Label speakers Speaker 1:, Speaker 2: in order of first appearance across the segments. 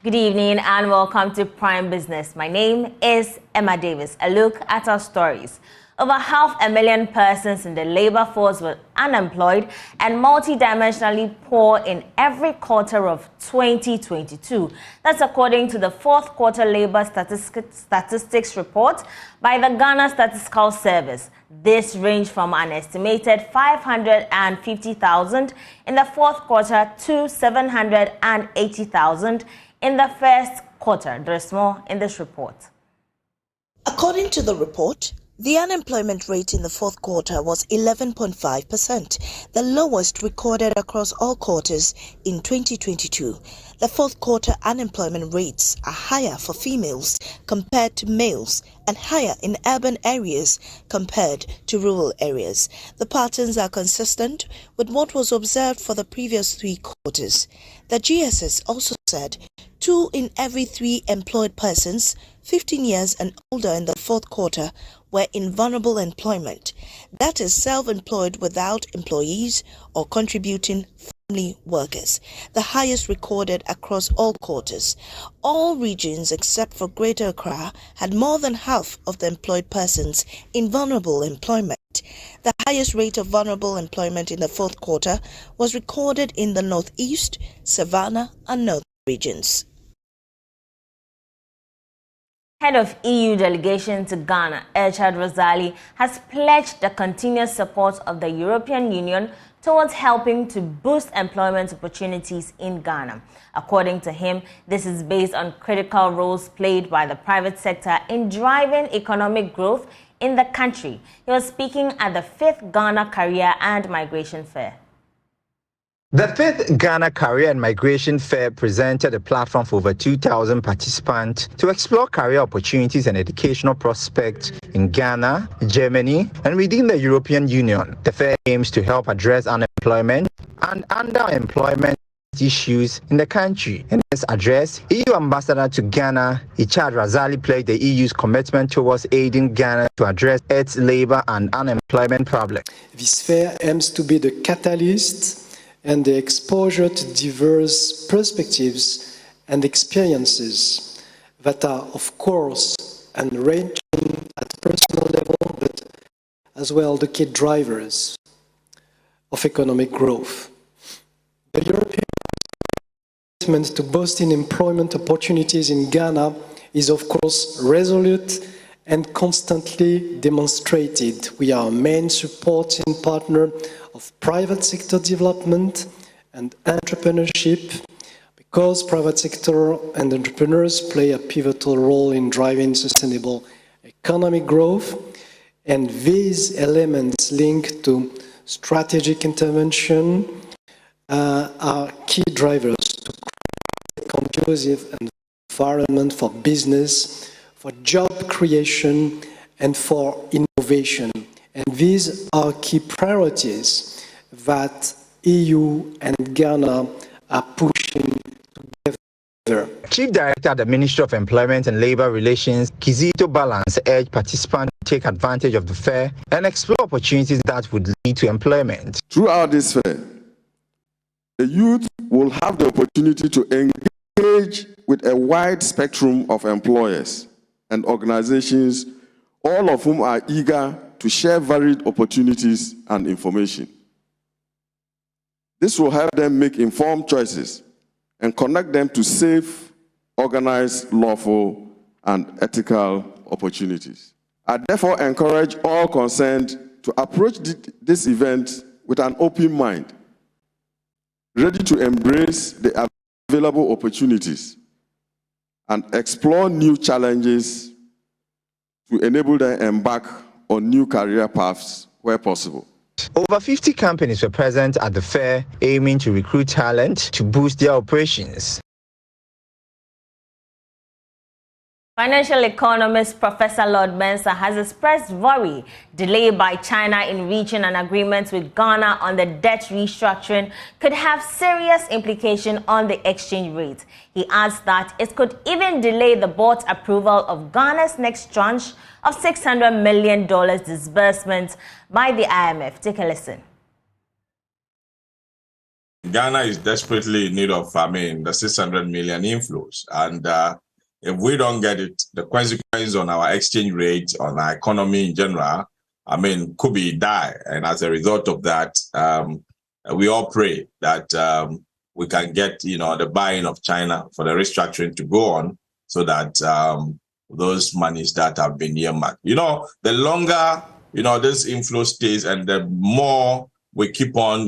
Speaker 1: Good evening and welcome to Prime Business. My name is Emma Davis. A look at our stories. Over 500,000 persons in the labor force were unemployed and multidimensionally poor in every quarter of 2022. That's according to the fourth quarter labor statistics report by the Ghana Statistical Service. This ranged from an estimated 550,000 in the fourth quarter to 780,000 in the first quarter. There's more in this report.
Speaker 2: According to the report, the unemployment rate in the fourth quarter was 11.5%, the lowest recorded across all quarters in 2022. The fourth quarter unemployment rates are higher for females compared to males and higher in urban areas compared to rural areas. The patterns are consistent with what was observed for the previous 3 quarters. The GSS also said 2 in every 3 employed persons 15 years and older in the fourth quarter were in vulnerable employment, that is self-employed without employees or contributing family workers, the highest recorded across all quarters. All regions except for Greater Accra had more than half of the employed persons in vulnerable employment. The highest rate of vulnerable employment in the fourth quarter was recorded in the Northeast, Savannah and North regions.
Speaker 1: Head of EU Delegation to Ghana, Echad Razali, has pledged the continuous support of the European Union towards helping to boost employment opportunities in Ghana. According to him, this is based on critical roles played by the private sector in driving economic growth in the country. He was speaking at the 5th Ghana Career and Migration Fair.
Speaker 3: The 5th Ghana Career and Migration Fair presented a platform for over 2,000 participants to explore career opportunities and educational prospects in Ghana, Germany, and within the European Union. The fair aims to help address unemployment and underemployment issues in the country. In this address, EU Ambassador to Ghana, Echad Razali, pledged the EU's commitment towards aiding Ghana to address its labor and unemployment problems.
Speaker 4: This fair aims to be the catalyst and the exposure to diverse perspectives and experiences that are, of course, enriching at personal level, but as well the key drivers of economic growth. The European commitment to boosting employment opportunities in Ghana is, of course, resolute and constantly demonstrated. We are a main supporting partner of private sector development and entrepreneurship because private sector and entrepreneurs play a pivotal role in driving sustainable economic growth, and these elements linked to strategic intervention are key drivers to create a conducive environment for business, for job creation and for innovation. And these are key priorities that EU and Ghana are pushing together.
Speaker 3: Chief Director at the Ministry of Employment and Labour Relations, Kizito Balance, urged participants to take advantage of the fair and explore opportunities that would lead to employment.
Speaker 5: Throughout this fair, the youth will have the opportunity to engage with a wide spectrum of employers and organizations, all of whom are eager to share varied opportunities and information. This will help them make informed choices and connect them to safe, organized, lawful, and ethical opportunities. I therefore encourage all concerned to approach this event with an open mind, ready to embrace the available opportunities and explore new challenges to enable them to embark on new career paths where possible.
Speaker 3: Over 50 companies were present at the fair, aiming to recruit talent to boost their operations.
Speaker 1: Financial economist Professor Lord Mensah has expressed worry delayed by China in reaching an agreement with Ghana on the debt restructuring could have serious implications on the exchange rate. He adds that it could even delay the board's approval of Ghana's next tranche of $600 million disbursement by the IMF. Take a listen.
Speaker 6: Ghana is desperately in need of, the 600 million inflows. And if we don't get it, the consequence on our exchange rate, on our economy in general, could be dire. And as a result of that, we all pray that we can get, the buy-in of China for the restructuring to go on so that those monies that have been earmarked. The longer, this inflow stays and the more we keep on,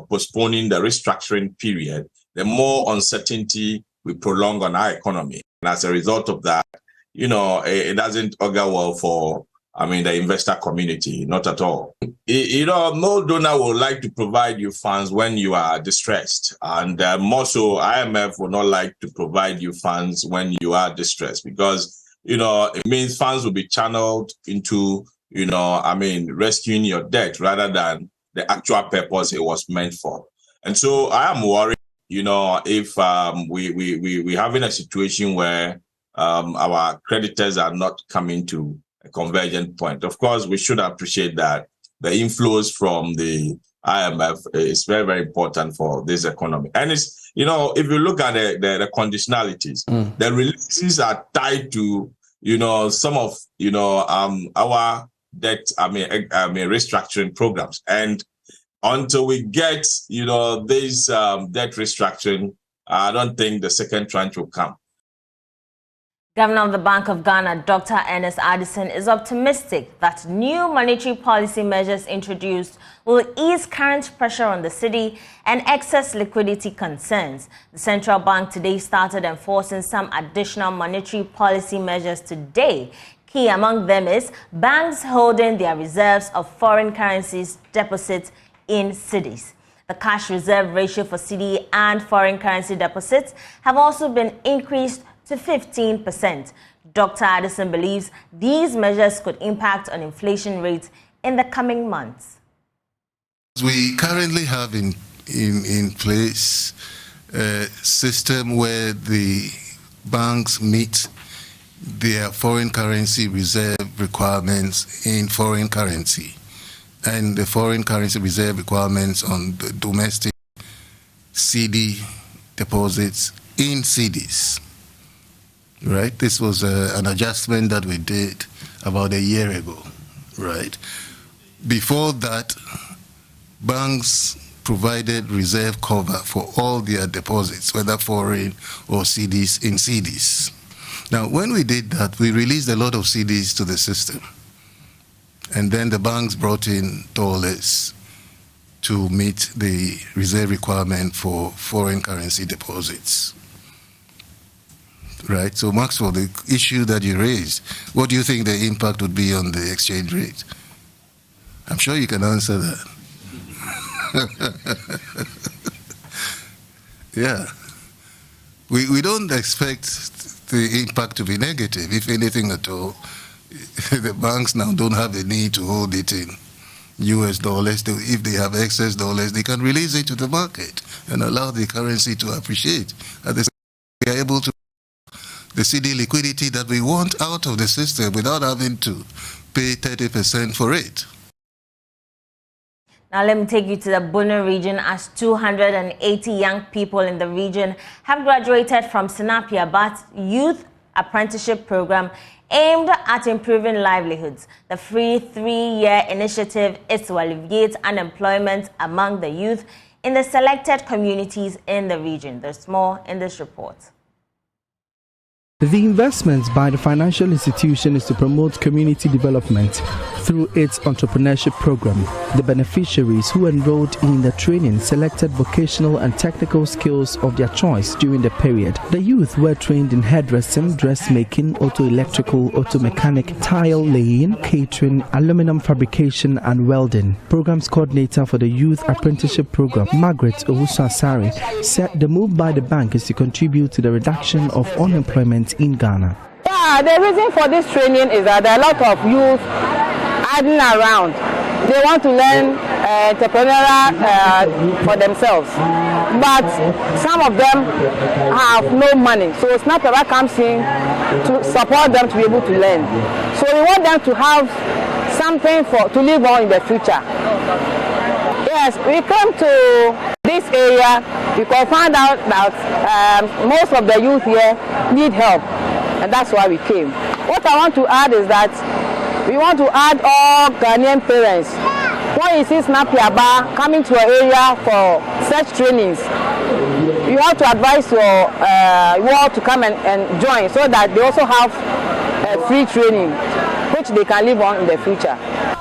Speaker 6: postponing the restructuring period, the more uncertainty we prolong on our economy. And as a result of that, it doesn't augur well for, the investor community, not at all. No donor would like to provide you funds when you are distressed. And more so, IMF would not like to provide you funds when you are distressed because, it means funds will be channeled into, rescuing your debt rather than the actual purpose it was meant for. And so I am worried, if we're having a situation where our creditors are not coming to a convergent point. Of course, we should appreciate that the inflows from the IMF is very, very important for this economy. And it's, if you look at the conditionalities, the releases are tied to, some of, our debt, restructuring programs. And until we get, this debt restructuring, I don't think the second tranche will come.
Speaker 1: Governor of the Bank of Ghana, Dr. Addison, is optimistic that new monetary policy measures introduced will ease current pressure on the cedi and excess liquidity concerns. The central bank today started enforcing some additional monetary policy measures today. Key among them is banks holding their reserves of foreign currencies deposits in cedis. The cash reserve ratio for cedi and foreign currency deposits have also been increased to 15%. Dr. Addison believes these measures could impact on inflation rates in the coming months.
Speaker 7: We currently have in place a system where the banks meet their foreign currency reserve requirements in foreign currency and the foreign currency reserve requirements on the domestic cedi deposits in cedis. Right, this was an adjustment that we did about a year ago, right? Before that, banks provided reserve cover for all their deposits, whether foreign or cedis in cedis. Now, when we did that, we released a lot of cedis to the system. And then the banks brought in dollars to meet the reserve requirement for foreign currency deposits. Right, so Maxwell, the issue that you raised, what do you think the impact would be on the exchange rate? I'm sure you can answer that. Yeah. We don't expect the impact to be negative, if anything at all. The banks now don't have the need to hold it in US dollars. If they have excess dollars, they can release it to the market and allow the currency to appreciate. At the same time, they are able to the cedi liquidity that we want out of the system without having to pay 30% for it.
Speaker 1: Now let me take you to the Bono region as 280 young people in the region have graduated from Sinapi Aba Youth Apprenticeship Programme aimed at improving livelihoods. The free 3-year initiative is to alleviate unemployment among the youth in the selected communities in the region. There's more in this report.
Speaker 8: The investment by the financial institution is to promote community development through its entrepreneurship program. The beneficiaries who enrolled in the training selected vocational and technical skills of their choice during the period. The youth were trained in hairdressing, dressmaking, auto-electrical, auto-mechanic, tile laying, catering, aluminum fabrication and welding. Programs coordinator for the Youth Apprenticeship Program, Margaret Owusu-Asare, said the move by the bank is to contribute to the reduction of unemployment in Ghana.
Speaker 9: Yeah, the reason for this training is that there are a lot of youth idling around. They want to learn entrepreneurial for themselves, but some of them have no money. So Sinapi Aba comes in to support them to be able to learn. So we want them to have something to live on in the future. Yes, we come to This area, we can find out that most of the youth here need help, and that's why we came. What I want to add is that we want to add all Ghanaian parents. When you see Sinapi Aba coming to our area for such trainings, you have to advise your all to come and join, so that they also have free training, which they can live on in the future.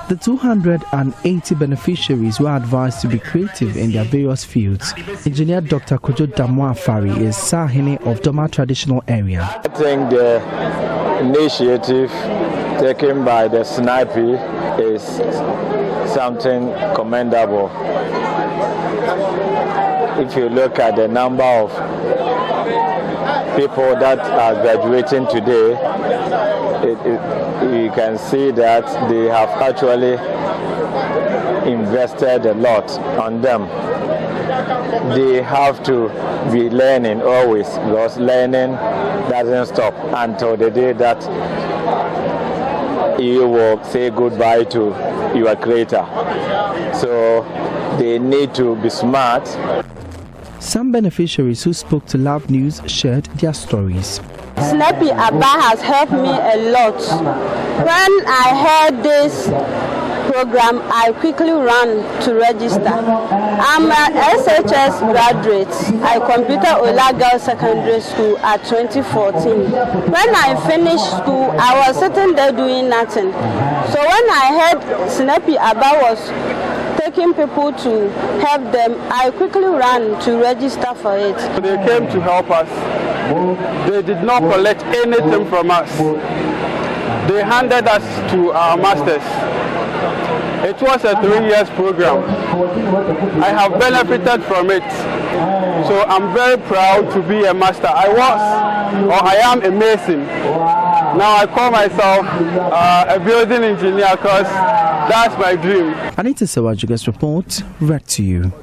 Speaker 8: The 280 beneficiaries were advised to be creative in their various fields. Engineer Dr. Kojo Damwa-Afari is Sahine of Doma Traditional Area.
Speaker 10: I think the initiative taken by the Sinapi is something commendable. If you look at the number of people that are graduating today, you can see that they have actually invested a lot on them. They have to be learning always, because learning doesn't stop until the day that you will say goodbye to your creator. So they need to be smart.
Speaker 8: Some beneficiaries who spoke to Love News shared their stories.
Speaker 11: Sinapi Aba has helped me a lot. When I heard this program, I quickly ran to register. I'm an SHS graduate. I completed Ola Girls Secondary School at 2014. When I finished school, I was sitting there doing nothing. So when I heard Sinapi Aba was taking people to help them, I quickly ran to register for it.
Speaker 12: They came to help us. They did not collect anything from us. They handed us to our masters. It was a 3-year program. I have benefited from it. So I'm very proud to be a master. I am a mason. Now I call myself a building engineer because that's my dream.
Speaker 8: Anita Sawajuga's report read to you.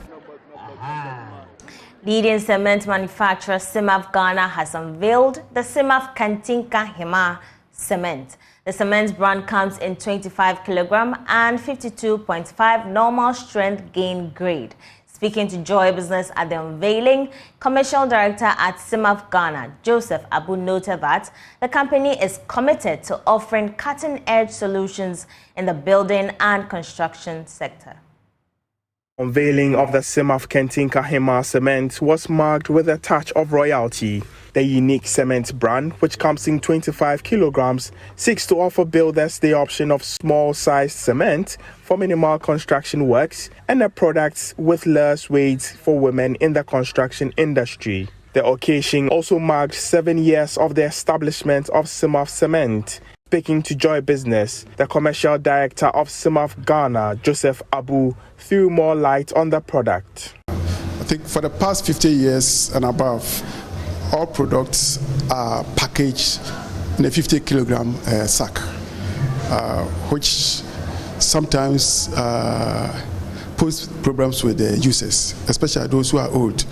Speaker 1: Leading cement manufacturer Simf Ghana has unveiled the Simf Kantinka Hema cement. The cement brand comes in 25 kilogram and 52.5 normal strength gain grade. Speaking to Joy Business at the unveiling, Commercial Director at Simf Ghana, Joseph Abu, noted that the company is committed to offering cutting-edge solutions in the building and construction sector.
Speaker 13: Unveiling of the Simf Kantinka Hema cement was marked with a touch of royalty. The unique cement brand, which comes in 25 kilograms, seeks to offer builders the option of small-sized cement for minimal construction works and the products with less weight for women in the construction industry. The occasion also marked 7 years of the establishment of Simf Cement. Speaking to Joy Business, the Commercial Director of Simf Ghana, Joseph Abu, threw more light on the product.
Speaker 14: I think for the past 50 years and above, all products are packaged in a 50 kilogram sack, which sometimes pose problems with the users, especially those who are old.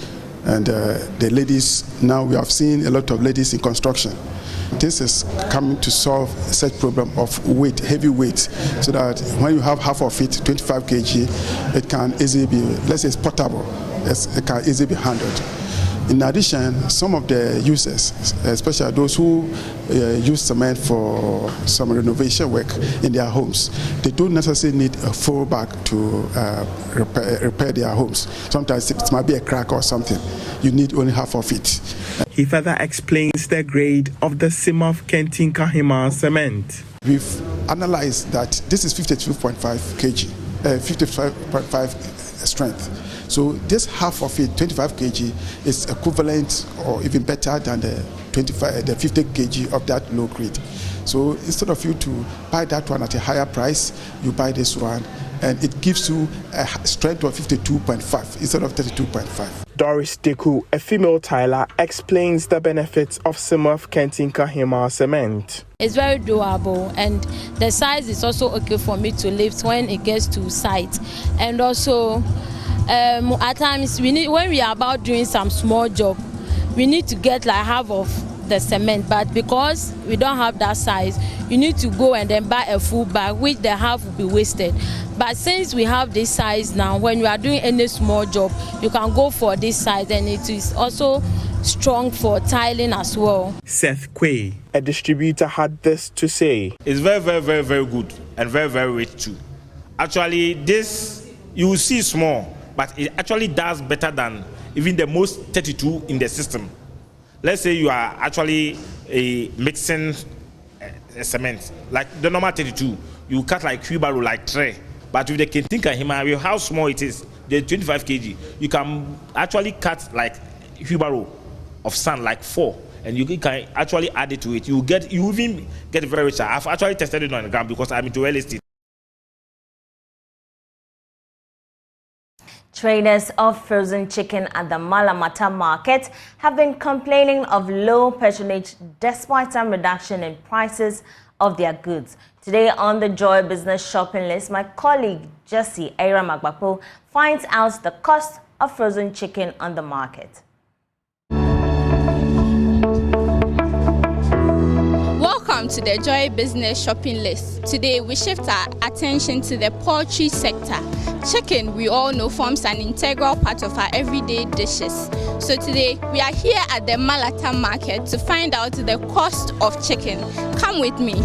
Speaker 14: And the ladies, now we have seen a lot of ladies in construction. This is coming to solve such problem of weight, heavy weight, so that when you have half of it, 25 kg, it can easily be, let's say it's portable, it can easily be handled. In addition, some of the users, especially those who use cement for some renovation work in their homes, they don't necessarily need a full bag to repair their homes. Sometimes it might be a crack or something. You need only half of it.
Speaker 13: He further explains the grade of the Simf Kantinka Hema cement.
Speaker 14: We've analyzed that this is 52.5 kg, 55.5 strength. So this half of it, 25 kg, is equivalent or even better than the 50 kg of that low grade. So instead of you to buy that one at a higher price, you buy this one, and it gives you a strength of 52.5 instead of 32.5.
Speaker 13: Doris Deku, a female tiler, explains the benefits of Simf Kantinka Hema cement.
Speaker 15: It's very doable, and the size is also okay for me to lift when it gets to site. And also, at times when we are about doing some small job, we need to get like half of the cement, but because we don't have that size, you need to go and then buy a full bag, which the half will be wasted. But since we have this size now, when you are doing any small job, you can go for this size, and it is also strong for tiling as well.
Speaker 13: Seth Quay, a distributor, had this to say.
Speaker 16: It's very, very, very, very good and very, very rich too. Actually, this, you will see small, but it actually does better than even the most 32 in the system. Let's say you are actually mixing a cement, like the normal 32, you cut like wheelbarrow, like tray. But with the Kentinka Hima, how small it is, the 25 kg, you can actually cut like wheelbarrow of sand, like 4, and you can actually add it to it. You even get very rich. I've actually tested it on the ground because I'm into real estate.
Speaker 1: Traders of frozen chicken at the Malamata market have been complaining of low patronage despite some reduction in prices of their goods. Today on the Joy Business Shopping List, my colleague Jessie Aira Magbapo finds out the cost of frozen chicken on the market.
Speaker 17: Welcome to the Joy Business Shopping List. Today we shift our attention to the poultry sector. Chicken, we all know, forms an integral part of our everyday dishes. So today we are here at the Malata market to find out the cost of chicken. Come with me.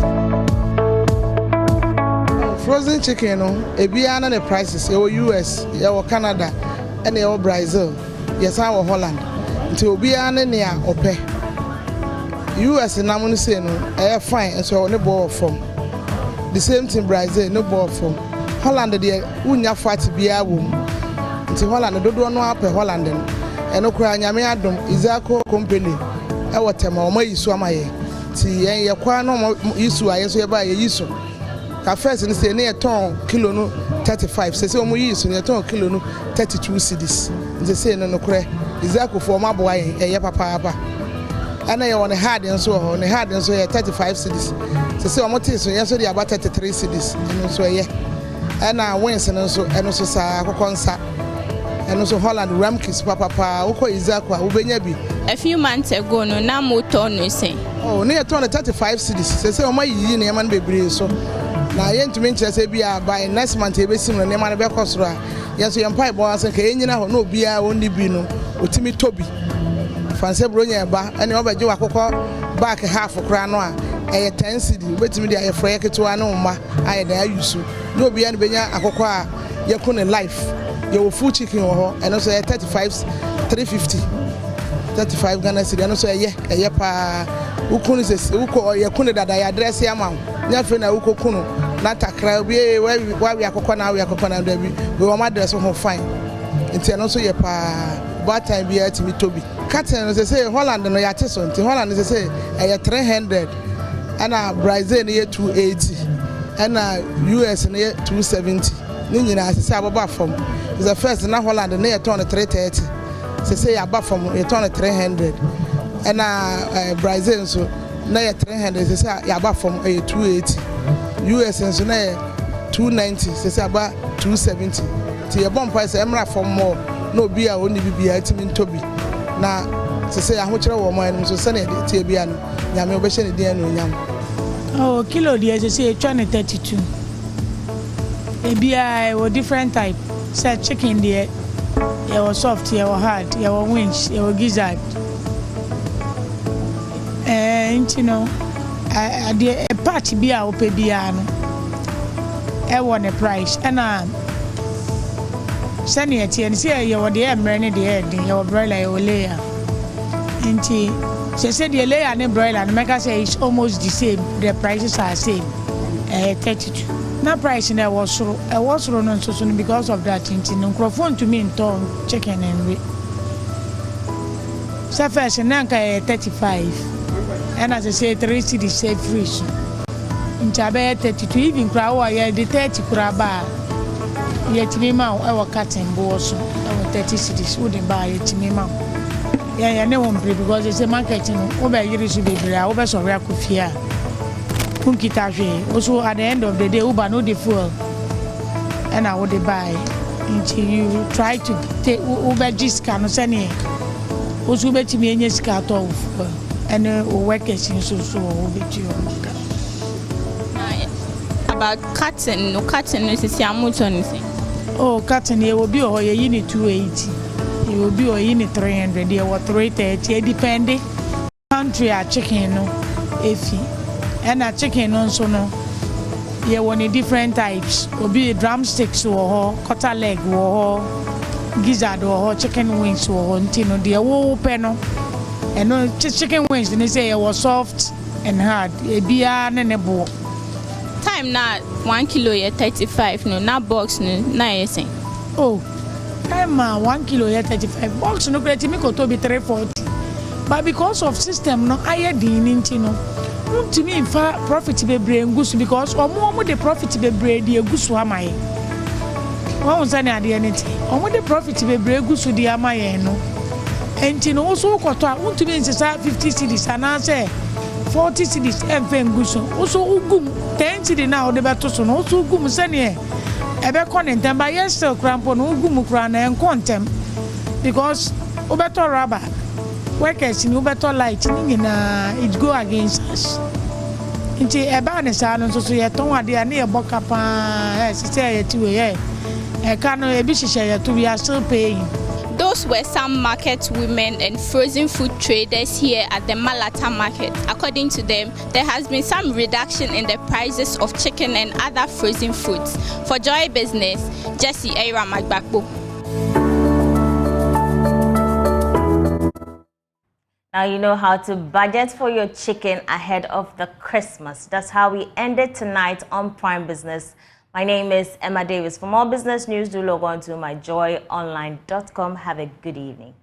Speaker 18: Frozen chicken, ebiana the prices. Your US, your Canada, and your Brazil. Yes, our Holland. Until ebiana near ope. US and I'm say no, air fine, and so no ball from. The same thing Brazil, no ball from. Holland, the unya fat be a womb. Until Holland, don't know up a Holland, and no cry, Yamiadum, Isako company. Our time, or my Swamaye. See, and your quano issue, I answer by a issue. First, and say near ton kilo no 35. Say, oh, we use near ton kilo no 32 cedis. They say no cray. Isako for my boy, a papa. And I on a hard and so on a hard and so 35 cities. So I'm not so yesterday about 33 cities. And so yeah. And I went and also sa concert. And also Holland Ramkis Papa Oko Izakwa Ubenyabi.
Speaker 17: A few months ago, no Namuto no say.
Speaker 18: Oh, near 35 cities. Say, oh, my name and baby. So now, I to mention Sabia by next month, a sim and Nemana Becosra. Yes, you pipe boys and Kenya, no beer, only Bino, Utimi Toby. Fancy Brunia Ba, and over Joaco back half of Cranoa, a 10 city, wait me there, a freak to Anoma, I dare you so. No be any Benya Aqua, Yakuna life, your full chicken and also a 35, 350, 35 Ghana city, and also a yapa, Ukun says, Uko or Yakuna that I address Yamam, Yafina Uko Kuno, not a crowd, why we are Cocona, we are Cocona, we were my dress home fine. And also yapa, but time be at me Toby. Cotton, as I say, Holland and Addison, Holland, as I say, I 300, and Brazil near 280, and US near 270. Nina, as I say, about from is the first in Holland and near turn 330. They say about from a turn 300, and Brazil so near 300. They say about from a 280, US and so near 290. They say about 270. To your bomb price, Emra from more, no beer, only be a team in Toby. Na to say I want woman so send it to Biano. Yami obeshe the no yam.
Speaker 19: Oh, kilo the say 232. Ebia or different type. Say chicken there. You was soft, you was hard, you was winch, you was gizzard. And you know, I did a patch beer or Biano. I want a price and Sunny at and see you were the embryo the head, your broiler, your layer. And she said, the layer and the broiler, and make us say it's almost the same. The prices are the same. 32. Now, price in there was run on so because of that. In microphone to me in town, chicken and we. So, first, and then 35. And as I say, 3 cities say free. In Chabe 32, even crowd, the 30 craba. Yet me ma our cutting boss our 30 cities wouldn't buy it me ma. Yeah, no one because it's a marketing over you should be over so rare kufia. Kunkitaje. Also at the end of the day, Uber no the fuel. And I would buy until you try to take Uber discount send it. Also bet me any scat off and workers in so over to you.
Speaker 17: about cotton? No cotton is anything.
Speaker 19: Oh, cotton, it will be a unit 280. It will be a unit 300. There were 330. Depending country are chicken, no, iffy. And a chicken also no. You want different types. Will be drumsticks or quarter leg or gizzard or chicken wings or tino. The whole panel. And no chicken wings. They say it was soft and hard. A beer and a bowl.
Speaker 17: Time now 1 kilo ye 35 no na box no na yesen.
Speaker 19: Oh, time 1 kilo ye 35 box no create me ko to be 340. But because of system no aye din nti no. To me fa profit be brain gusu because omo the profit be brain the gusu amaye. Won say na de anything. Omo the profit be brain gusu the amaye no. Enti no also kwato a to me insisa 50 cedis and say 40 cedis and gusu. Also ugum 10 cedis now the better so no also ugum sene. Ebe content but yes still crampo no ugum kra na en contem because obeto rubber workers in better light it go against us. Inti eba ne sa no so ye ton ade na ye boka pa say ye tiwe ye e ka no e bi hihye ye to we are still paying.
Speaker 17: Those were some market women and frozen food traders here at the Malata market. According to them, there has been some reduction in the prices of chicken and other frozen foods. For Joy Business, Jesse Aira Magbakbo.
Speaker 1: Now you know how to budget for your chicken ahead of the Christmas. That's how we ended tonight on Prime Business. My name is Emma Davis. For more business news, do log on to myjoyonline.com. Have a good evening.